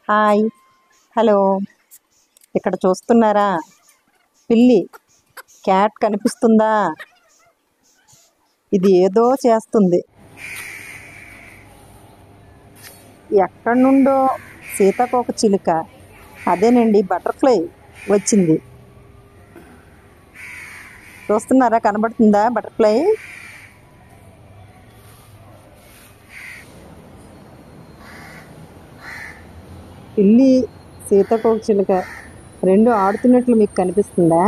Hi, hello. ఇక్కడ చూస్తున్నారా? పిల్లి, క్యాట్ కనిపిస్తుందా? ఇది ఏదో చేస్తుంది. ఎక్కడి నుండో సీతాకోకచిలుక, అదేనండి బటర్ఫ్లై వచ్చింది. చూస్తున్నారా? కనబడుతుందా బటర్ఫ్లై? పిల్లి, సీతాకోకచిలుక రెండు ఆడుతున్నట్లు మీకు కనిపిస్తుందా?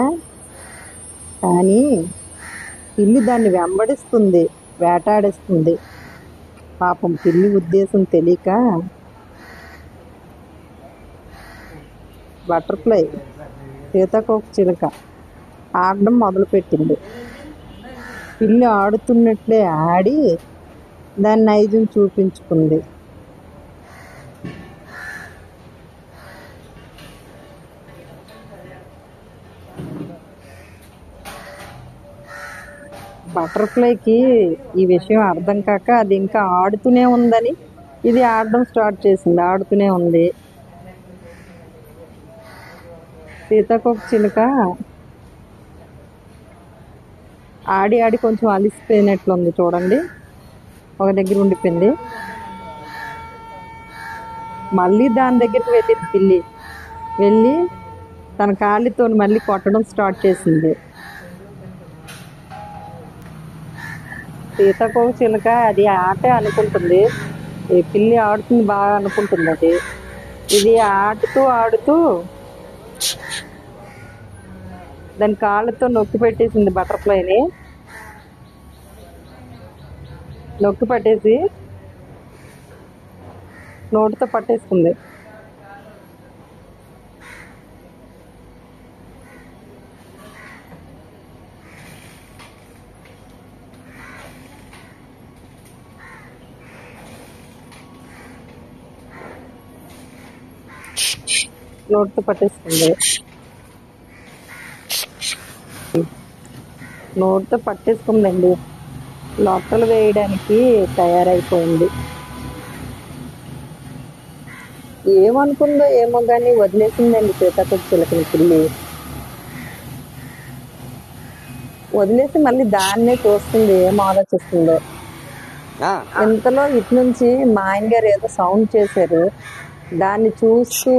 కానీ పిల్లి దాన్ని వెంబడిస్తుంది, వేటాడేస్తుంది. పాపం పిల్లి ఉద్దేశం తెలియక బటర్ఫ్లై సీతాకోకచిలుక ఆడడం మొదలుపెట్టింది. పిల్లి ఆడుతున్నట్లే ఆడి దాని నైజం చూపించుకుంది. బటర్ఫ్లైకి ఈ విషయం అర్థం కాక అది ఇంకా ఆడుతూనే ఉందని ఇది ఆడడం స్టార్ట్ చేసింది. ఆడుతూనే ఉంది. సీతాకోకచిలుక ఆడి ఆడి కొంచెం అలిసిపోయినట్లుంది. చూడండి, ఒక దగ్గర ఉండిపోయింది. మళ్ళీ దాని దగ్గరికి వెళ్ళింది. పిల్లి వెళ్ళి తన కాళ్ళతో మళ్ళీ కొట్టడం స్టార్ట్ చేసింది. సీతాకోకచిలుక అది ఆటే అనుకుంటుంది, ఈ పిల్లి ఆడుతుంది బాగా అనుకుంటుంది. అది ఇది ఆడుతూ ఆడుతూ దాని కాళ్ళతో నొక్కి పెట్టేసింది. బటర్ఫ్లైని నొక్కి పట్టేసి నోటితో పట్టేసుకుంది. నోటితో పట్టేసుకుంది. నోటితో పట్టేసుకుందండి. లోపల వేయడానికి తయారైపోయింది. ఏమనుకుందో ఏమో కానీ వదిలేసిందండి సీతాకోకచిలుకని. పిల్లి వదిలేసి మళ్ళీ దాన్నే చూస్తుంది, ఏం ఆలోచిస్తుందో. ఇంతలో ఇటు నుంచి మా ఆయన గారు ఏదో సౌండ్ చేశారు. దాన్ని చూస్తూ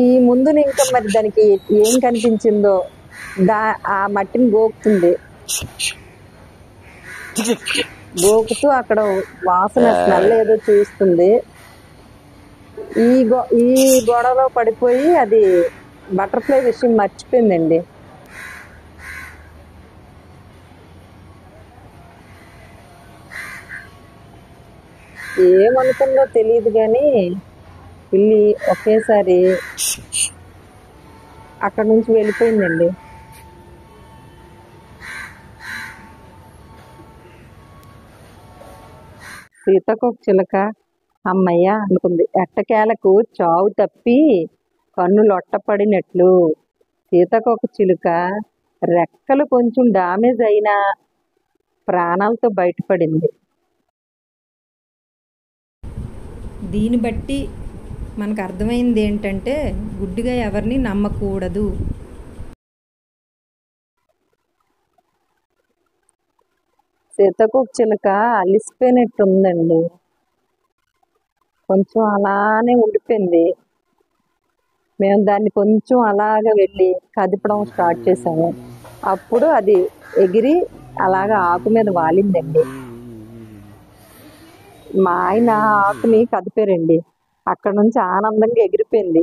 ఈ ముందు ఇంకా మరి దానికి ఏం కనిపించిందో ఆ మట్టిని గోకుతుంది. గోకుతూ అక్కడ వాసన స్మెల్ ఏదో చూస్తుంది. ఈ గొడవలో పడిపోయి అది బటర్ఫ్లై విషయం మర్చిపోయిందండి. ఏమనుకుందో తెలియదు కానీ పిల్లి ఒకేసారి అక్కడ నుంచి వెళ్ళిపోయిందండి. సీతాకోకచిలుక అమ్మయ్య అనుకుంది. ఎట్టకేలకు చావు తప్పి కన్నులొట్టపడినట్లు సీతాకోకచిలుక రెక్కలు కొంచెం డామేజ్ అయినా ప్రాణాలతో బయటపడింది. దీన్ని బట్టి మనకు అర్థమైంది ఏంటంటే గుడ్డిగా ఎవరిని నమ్మకూడదు. సీతాకోకచిలుక అలిసిపోయినట్టుందండి. కొంచెం అలానే ఉండిపోయింది. మేము దాన్ని కొంచెం అలాగ వెళ్ళి కదిపడం స్టార్ట్ చేసాము. అప్పుడు అది ఎగిరి అలాగ ఆకు మీద వాలిందండి. మా ఆయన ఆకుని కదిపారండి. అక్కడ నుంచి ఆనందంగా ఎగిరిపోయింది.